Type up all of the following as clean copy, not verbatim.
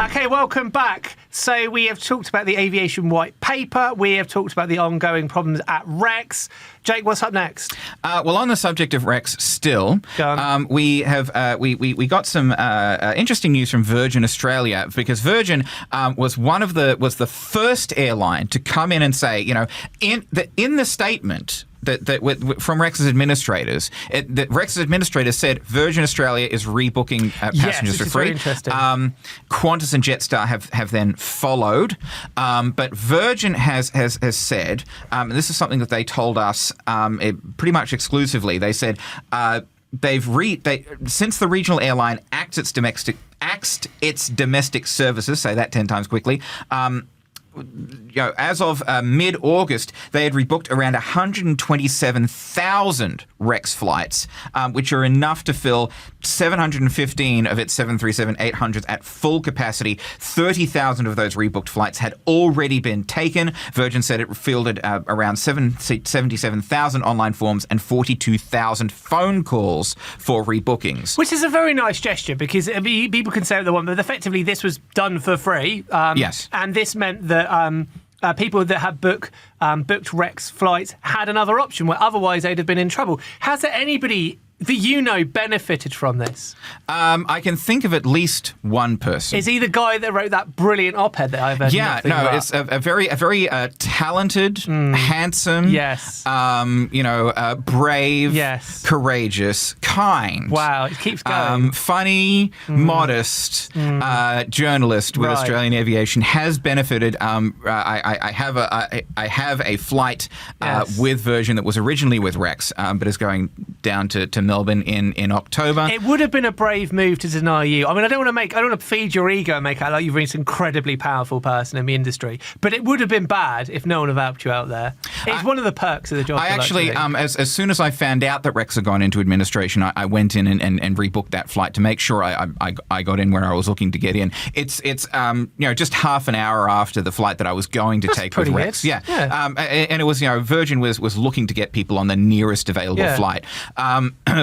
Okay, welcome back. So we have talked about the aviation white paper. We have talked about the ongoing problems at Rex. Jake, what's up next? Well, on the subject of Rex still, we have we got some interesting news from Virgin Australia, because Virgin was the first airline to come in and say, in the statement from Rex's administrators, Rex's administrators said Virgin Australia is rebooking passengers for free. Very interesting. Qantas and Jetstar have then followed, but Virgin has said, and this is something that they told us pretty much exclusively. They said since the regional airline axed its domestic services, say that 10 times quickly. As of mid-August, they had rebooked around 127,000 Rex flights, which are enough to fill 715 of its 737-800s at full capacity. 30,000 of those rebooked flights had already been taken. Virgin said it fielded around 77,000 online forms and 42,000 phone calls for rebookings. Which is a very nice gesture, because people can say what they want, but effectively this was done for free. Yes. And this meant that people that had booked Rex flights had another option where otherwise they'd have been in trouble. Has there anybody that benefited from this? I can think of at least one person. Is he the guy that wrote that brilliant op-ed that I've heard? It's a very talented, handsome, yes, brave, yes, courageous, kind. Wow, it keeps going. Funny, modest journalist with Australian Aviation has benefited. I have a flight with Virgin that was originally with Rex, but is going down to Melbourne in October. It would have been a brave move to deny you. I mean, I don't want to feed your ego and make out like you're this incredibly powerful person in the industry, but it would have been bad if no one had helped you out there. It's one of the perks of the job. I actually, as soon as I found out that Rex had gone into administration, I went in and rebooked that flight to make sure I got in where I was looking to get in. It's just half an hour after the flight that I was going to take with Rex. Yeah. And it was, Virgin was looking to get people on the nearest available flight.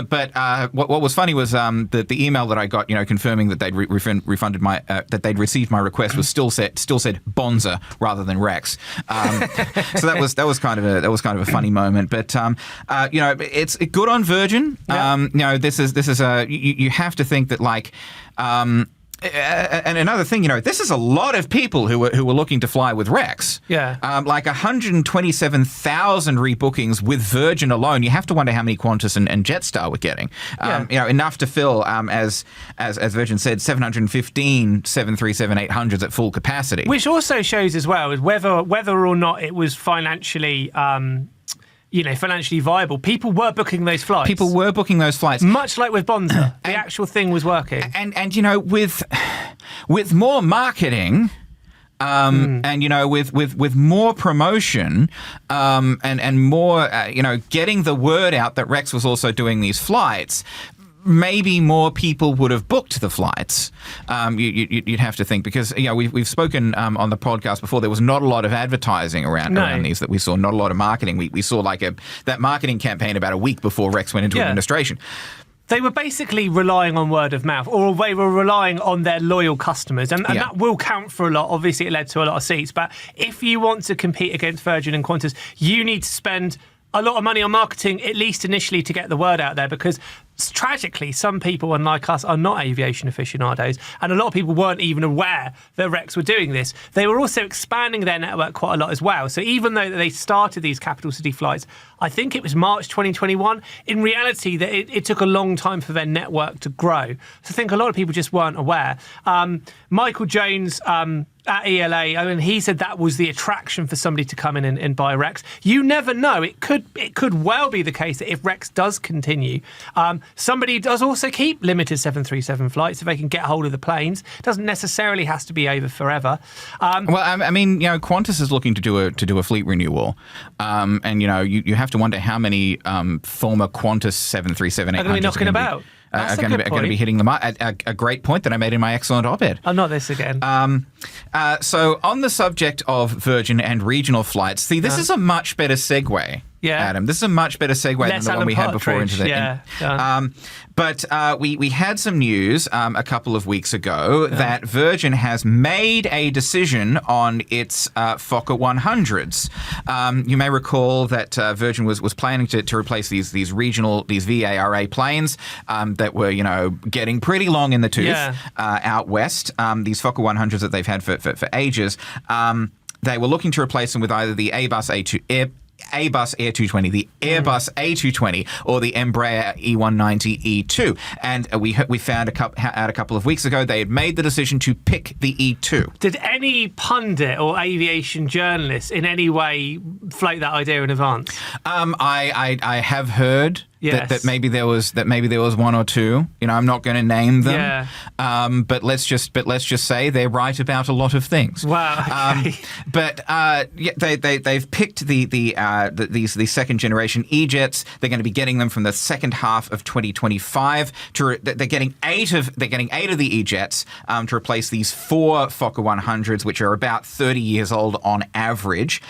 But what was funny was the email that I got, confirming that they'd refunded that they'd received my request was still said Bonza rather than Rex. So that was kind of a funny moment. But it's good on Virgin. Yeah. This is you have to think that and another thing, this is a lot of people who were looking to fly with Rex. Yeah. 127,000 rebookings with Virgin alone. You have to wonder how many Qantas and Jetstar were getting. Enough to fill, as Virgin said, 715 737-800s at full capacity. Which also shows as well is whether or not it was financially financially viable. People were booking those flights. Much like with Bonza. The actual thing was working. And with more marketing, and with more promotion, and more getting the word out that Rex was also doing these flights, maybe more people would have booked the flights. You'd have to think, because we've spoken on the podcast before. There was not a lot of advertising around these that we saw. Not a lot of marketing. We saw that marketing campaign about a week before Rex went into administration. They were basically relying on word of mouth, or they were relying on their loyal customers, and that will count for a lot. Obviously, it led to a lot of seats, but if you want to compete against Virgin and Qantas, you need to spend a lot of money on marketing, at least initially, to get the word out there, because tragically, some people, unlike us, are not aviation aficionados, and a lot of people weren't even aware that Rex were doing this. They were also expanding their network quite a lot as well. So even though they started these capital city flights, I think it was March 2021, in reality, that it took a long time for their network to grow. So I think a lot of people just weren't aware. Michael Jones at ELA, he said that was the attraction for somebody to come in and buy Rex. You never know. It could well be the case that if Rex does continue, somebody does also keep limited 737 flights if they can get hold of the planes. It doesn't necessarily have to be over forever. Qantas is looking to do a fleet renewal, and you have to wonder how many former Qantas 737-800s are going to be knocking about. Are going to be hitting the mark. A great point that I made in my excellent op-ed. Oh, not this again. So on the subject of Virgin and regional flights, this is a much better segue. Adam. This is a much better segue than the one we had before into the. But we had some news a couple of weeks ago that Virgin has made a decision on its Fokker 100s. You may recall that Virgin was planning to replace these VARA planes that were getting pretty long in the tooth out west. These Fokker 100s that they've had for ages. They were looking to replace them with either the Airbus A220, the Airbus A220, or the Embraer E190-E2. And we found out a couple of weeks ago they had made the decision to pick the E2. Did any pundit or aviation journalist in any way float that idea in advance? I have heard. Yes. That maybe there was one or two. I'm not going to name them. Yeah. But let's just say they're right about a lot of things. Wow. Okay. They've picked these second generation E-jets. They're going to be getting them from the second half of 2025. They're getting eight of the E-jets to replace these 4 Fokker 100s, which are about 30 years old on average.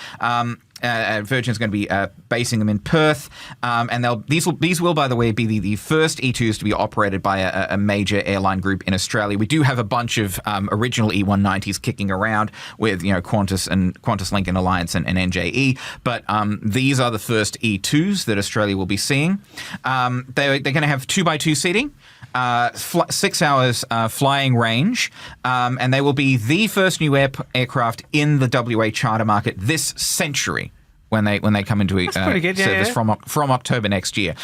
Virgin's going to be basing them in Perth, and these will, by the way, be the first E2s to be operated by a major airline group in Australia. We do have a bunch of original E190s kicking around with Qantas and Qantas Lincoln Alliance and NJE, but these are the first E2s that Australia will be seeing. They're going to have 2x2 seating. 6 hours flying range, and they will be the first new aircraft in the WA charter market this century when they come into service from October next year.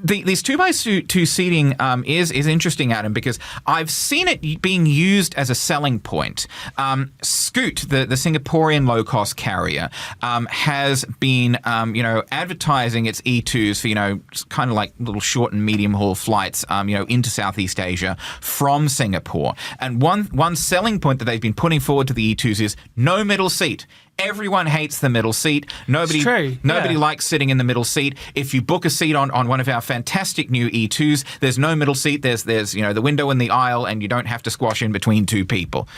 These 2x2 seating is interesting, Adam, because I've seen it being used as a selling point. Scoot, the Singaporean low-cost carrier, has been advertising its E2s for kind of like little short and medium haul flights into Southeast Asia from Singapore. And one selling point that they've been putting forward to the E2s is no middle seat. Everyone hates the middle seat. Nobody likes sitting in the middle seat. If you book a seat on one of our fantastic new E2s, there's no middle seat. There's the window in the aisle, and you don't have to squash in between two people.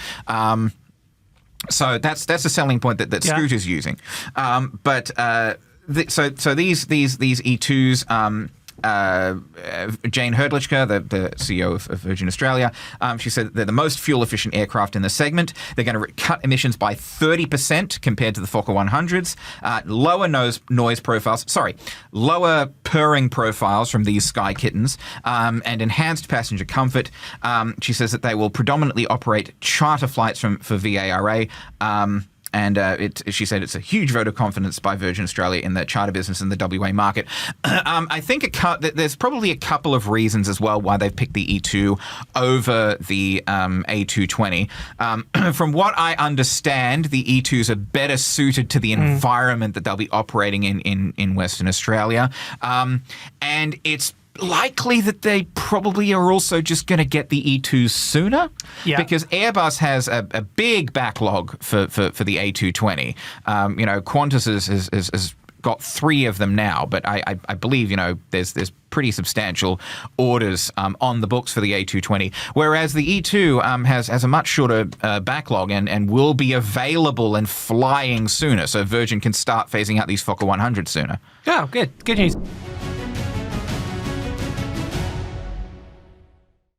So that's a selling point that Scoot is using. So these E2s. Jane Herdlichka, the CEO of Virgin Australia, she said that they're the most fuel-efficient aircraft in the segment. They're going to cut emissions by 30% compared to the Fokker 100s. Lower purring profiles from these Sky Kittens, and enhanced passenger comfort. She says that they will predominantly operate charter flights for VARA. And she said it's a huge vote of confidence by Virgin Australia in the charter business in the WA market. I think there's probably a couple of reasons as well why they've picked the E2 over the A220. From what I understand, the E2s are better suited to the environment that they'll be operating in Western Australia. And it's likely that they probably are also just going to get the E2s sooner, because Airbus has a big backlog for the A220. Qantas has got 3 of them now, but I believe there's pretty substantial orders on the books for the A220, whereas the E2 has a much shorter backlog and will be available and flying sooner, so Virgin can start phasing out these Fokker 100s sooner. Oh, good news.